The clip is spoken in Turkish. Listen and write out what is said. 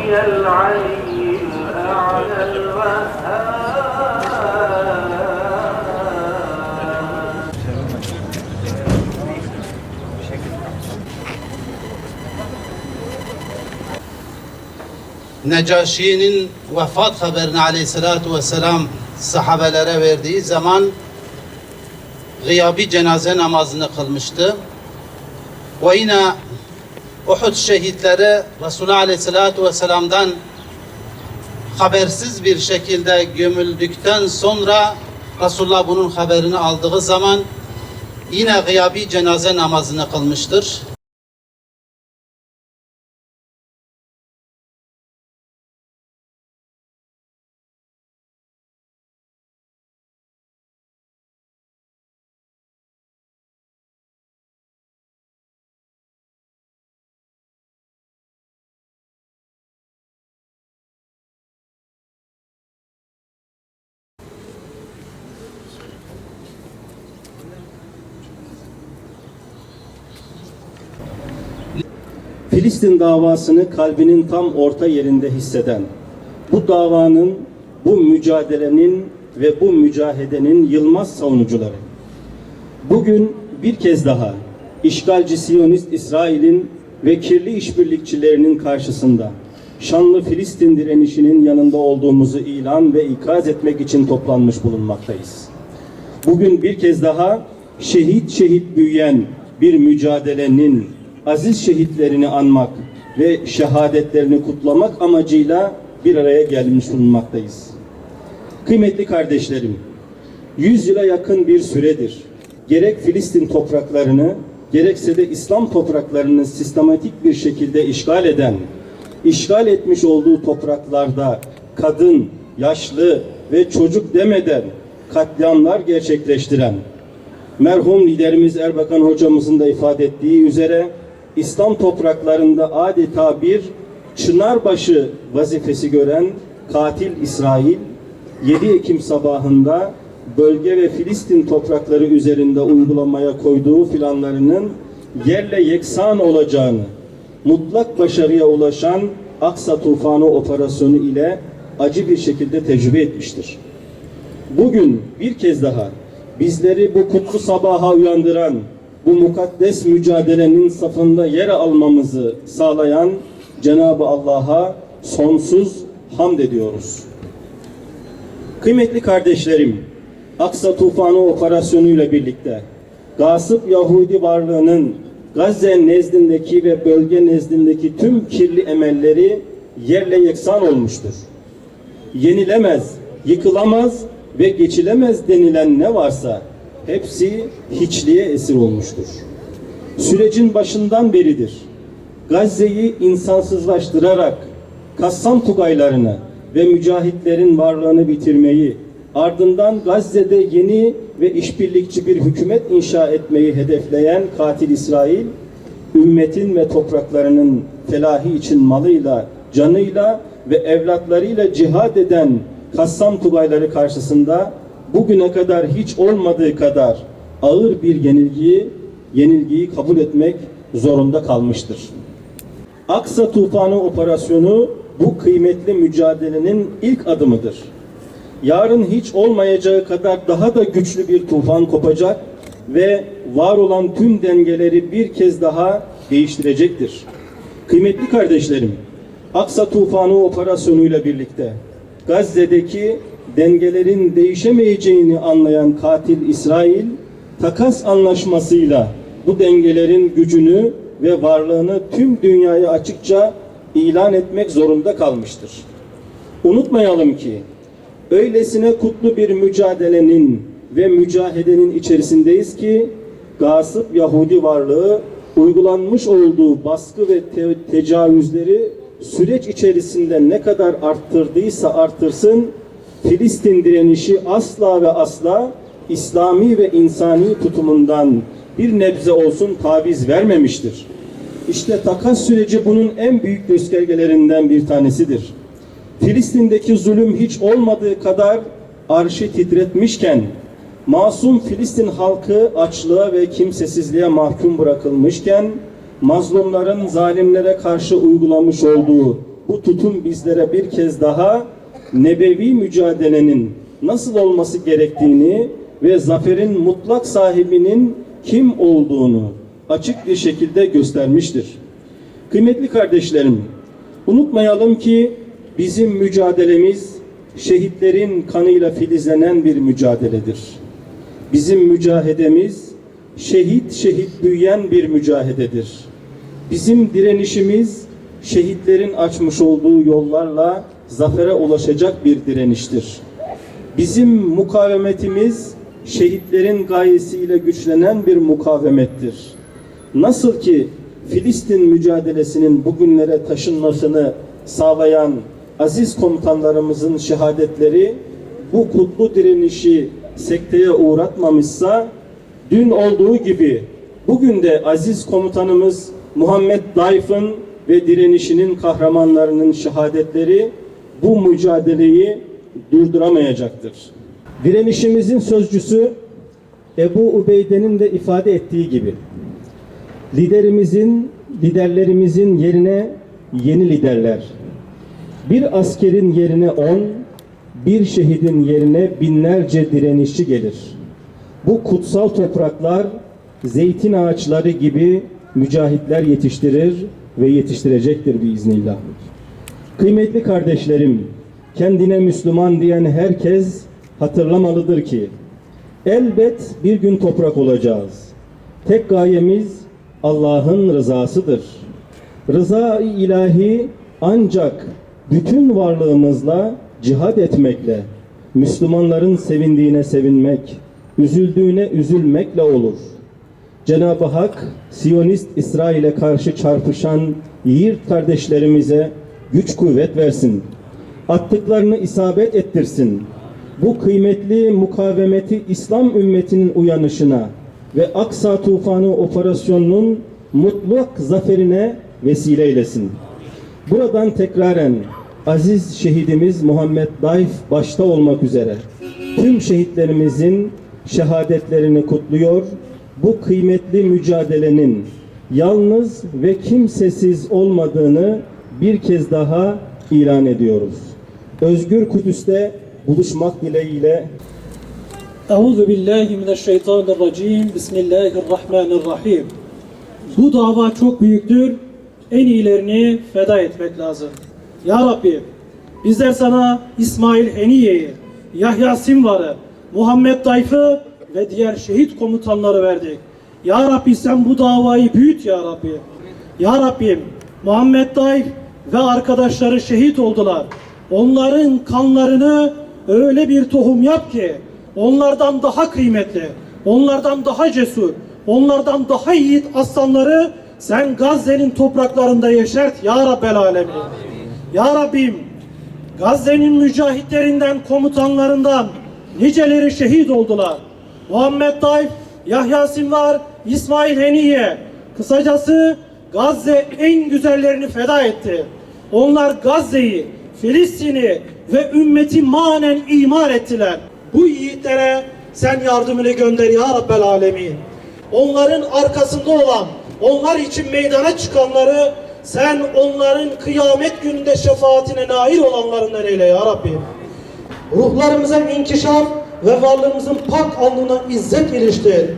العلي الأعلى الوهاب. Necaşi'nin vefat haberini aleyhissalatu vesselam sahabelere verdiği zaman gıyabi cenaze namazını kılmıştı. Ve yine Uhud şehitleri Resulullah aleyhissalatu vesselam'dan habersiz bir şekilde gömüldükten sonra Resulullah bunun haberini aldığı zaman yine gıyabi cenaze namazını kılmıştır. Filistin davasını kalbinin tam orta yerinde hisseden, bu davanın, bu mücadelenin ve bu mücahedenin yılmaz savunucuları, bugün bir kez daha işgalci Siyonist İsrail'in ve kirli işbirlikçilerinin karşısında şanlı Filistin direnişinin yanında olduğumuzu ilan ve ikaz etmek için toplanmış bulunmaktayız. Bugün bir kez daha şehit şehit büyüyen bir mücadelenin aziz şehitlerini anmak ve şehadetlerini kutlamak amacıyla bir araya gelmiş bulunmaktayız. Kıymetli kardeşlerim, 100 yıla yakın bir süredir gerek Filistin topraklarını gerekse de İslam topraklarını sistematik bir şekilde işgal etmiş olduğu topraklarda kadın, yaşlı ve çocuk demeden katliamlar gerçekleştiren, merhum liderimiz Erbakan hocamızın da ifade ettiği üzere İslam topraklarında adeta bir çınarbaşı vazifesi gören katil İsrail, 7 Ekim sabahında bölge ve Filistin toprakları üzerinde uygulamaya koyduğu planlarının yerle yeksan olacağını, mutlak başarıya ulaşan Aksa Tufanı operasyonu ile acı bir şekilde tecrübe etmiştir. Bugün bir kez daha bizleri bu kutlu sabaha uyandıran, bu mukaddes mücadelenin safında yer almamızı sağlayan Cenab-ı Allah'a sonsuz hamd ediyoruz. Kıymetli kardeşlerim, Aksa Tufanı operasyonuyla birlikte gasip Yahudi varlığının Gazze nezdindeki ve bölge nezdindeki tüm kirli emelleri yerle yeksan olmuştur. Yenilemez, yıkılamaz ve geçilemez denilen ne varsa hepsi hiçliğe esir olmuştur. Sürecin başından beridir Gazze'yi insansızlaştırarak Kassam Tugaylarını ve mücahitlerin varlığını bitirmeyi, ardından Gazze'de yeni ve işbirlikçi bir hükümet inşa etmeyi hedefleyen katil İsrail, ümmetin ve topraklarının felahi için malıyla, canıyla ve evlatlarıyla cihad eden Kassam Tugayları karşısında bugüne kadar hiç olmadığı kadar ağır bir yenilgiyi kabul etmek zorunda kalmıştır. Aksa Tufanı operasyonu bu kıymetli mücadelenin ilk adımıdır. Yarın hiç olmayacağı kadar daha da güçlü bir tufan kopacak ve var olan tüm dengeleri bir kez daha değiştirecektir. Kıymetli kardeşlerim, Aksa Tufanı operasyonuyla birlikte Gazze'deki dengelerin değişemeyeceğini anlayan katil İsrail, takas anlaşmasıyla bu dengelerin gücünü ve varlığını tüm dünyaya açıkça ilan etmek zorunda kalmıştır. Unutmayalım ki, öylesine kutlu bir mücadelenin ve mücahedenin içerisindeyiz ki, gasip Yahudi varlığı uygulanmış olduğu baskı ve tecavüzleri süreç içerisinde ne kadar arttırdıysa arttırsın, Filistin direnişi asla ve asla İslami ve insani tutumundan bir nebze olsun taviz vermemiştir. İşte takas süreci bunun en büyük göstergelerinden bir tanesidir. Filistin'deki zulüm hiç olmadığı kadar arşı titretmişken, masum Filistin halkı açlığa ve kimsesizliğe mahkum bırakılmışken, mazlumların zalimlere karşı uygulamış olduğu bu tutum bizlere bir kez daha nebevi mücadelenin nasıl olması gerektiğini ve zaferin mutlak sahibinin kim olduğunu açık bir şekilde göstermiştir. Kıymetli kardeşlerim, unutmayalım ki bizim mücadelemiz şehitlerin kanıyla filizlenen bir mücadeledir. Bizim mücadelemiz şehit şehit büyüyen bir mücadeledir. Bizim direnişimiz şehitlerin açmış olduğu yollarla zafere ulaşacak bir direniştir. Bizim mukavemetimiz şehitlerin gayesiyle güçlenen bir mukavemettir. Nasıl ki Filistin mücadelesinin bugünlere taşınmasını sağlayan aziz komutanlarımızın şehadetleri bu kutlu direnişi sekteye uğratmamışsa, dün olduğu gibi bugün de aziz komutanımız Muhammed Daif'in ve direnişinin kahramanlarının şehadetleri bu mücadeleyi durduramayacaktır. Direnişimizin sözcüsü Ebu Ubeyde'nin de ifade ettiği gibi liderlerimizin yerine yeni liderler, bir askerin yerine 10, bir şehidin yerine binlerce direnişçi gelir. Bu kutsal topraklar zeytin ağaçları gibi mücahitler yetiştirir ve yetiştirecektir biiznillah. Kıymetli kardeşlerim, kendine Müslüman diyen herkes hatırlamalıdır ki elbet bir gün toprak olacağız. Tek gayemiz Allah'ın rızasıdır. Rıza-i ilahi ancak bütün varlığımızla cihad etmekle, Müslümanların sevindiğine sevinmek, üzüldüğüne üzülmekle olur. Cenab-ı Hak, Siyonist İsrail'e karşı çarpışan yiğit kardeşlerimize güç kuvvet versin. Attıklarını isabet ettirsin. Bu kıymetli mukavemeti İslam ümmetinin uyanışına ve Aksa Tufanı operasyonunun mutlak zaferine vesile eylesin. Buradan tekraren aziz şehidimiz Muhammed Daif başta olmak üzere tüm şehitlerimizin şehadetlerini kutluyor. Bu kıymetli mücadelenin yalnız ve kimsesiz olmadığını bir kez daha ilan ediyoruz. Özgür Kudüs'te buluşmak dileğiyle. Euzu billahi mineşşeytanirracim. Bismillahirrahmanirrahim. Bu dava çok büyüktür. En iyilerini feda etmek lazım. Ya Rabbi, bizler sana İsmail Heniye'yi, Yahya Sinvar'ı, Muhammed Daif'i ve diğer şehit komutanları verdik. Ya Rabbi sen bu davayı büyüt ya Rabbi. Ya Rabbim, Muhammed Daif ve arkadaşları şehit oldular. Onların kanlarını öyle bir tohum yap ki onlardan daha kıymetli, onlardan daha cesur, onlardan daha yiğit aslanları sen Gazze'nin topraklarında yeşert ya Rabbel Alemin. Ya Rabbim, Gazze'nin mücahitlerinden, komutanlarından niceleri şehit oldular. Muhammed Daif, Yahya Sinvar, İsmail Heniye, kısacası Gazze en güzellerini feda etti. Onlar Gazze'yi, Filistin'i ve ümmeti manen imar ettiler. Bu yiğitlere sen yardımını gönder ya Rabbel Alemin. Onların arkasında olan, onlar için meydana çıkanları sen onların kıyamet gününde şefaatine nail olanlarından eyle ya Rabbi. Ruhlarımıza inkişaf ve varlığımızın pak alnına izzet iliştir.